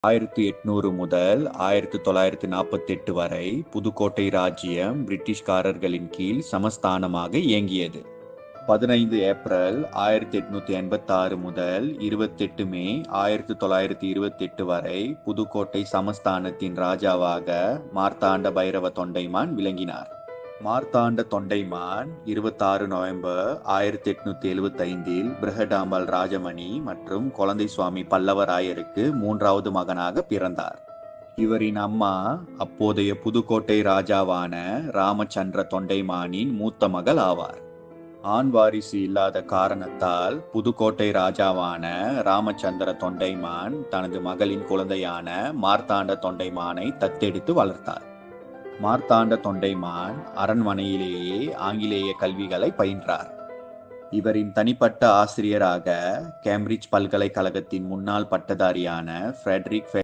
1800 முதல் 1948 வரை புதுக்கோட்டை ராஜ்ஜியம் பிரிட்டிஷ்காரர்களின் கீழ் சமஸ்தானமாக இயங்கியது. 15 ஏப்ரல் 1886 முதல் 28 மே 1928 வரை புதுக்கோட்டை சமஸ்தானத்தின் ராஜாவாக மார்த்தாண்ட பைரவ தொண்டைமான் விளங்கினார். மார்த்தாண்ட தொண்டைமான் 26 நவம்பர் 1875 பிருகடாம்பல் ராஜமணி மற்றும் குழந்தை சுவாமி பல்லவராயருக்கு 3வது மகனாக பிறந்தார். இவரின் அம்மா அப்போதைய புதுக்கோட்டை ராஜாவான ராமச்சந்திர தொண்டைமானின் மூத்த மகள் ஆவார். ஆண் வாரிசு இல்லாத காரணத்தால் புதுக்கோட்டை ராஜாவான ராமச்சந்திர தொண்டைமான் தனது மகளின் குழந்தையான மார்த்தாண்ட தொண்டைமானை தத்தெடுத்து வளர்த்தார். மார்த்தாண்ட தொண்டைமான் அரண்மனையிலேயே ஆங்கிலேய கல்விகளை பயின்றார். இவரின் தனிப்பட்ட ஆசிரியராக கேம்பிரிட்ஜ் பல்கலைக்கழகத்தின் முன்னாள் பட்டதாரியான ஃப்ரெட்ரிக்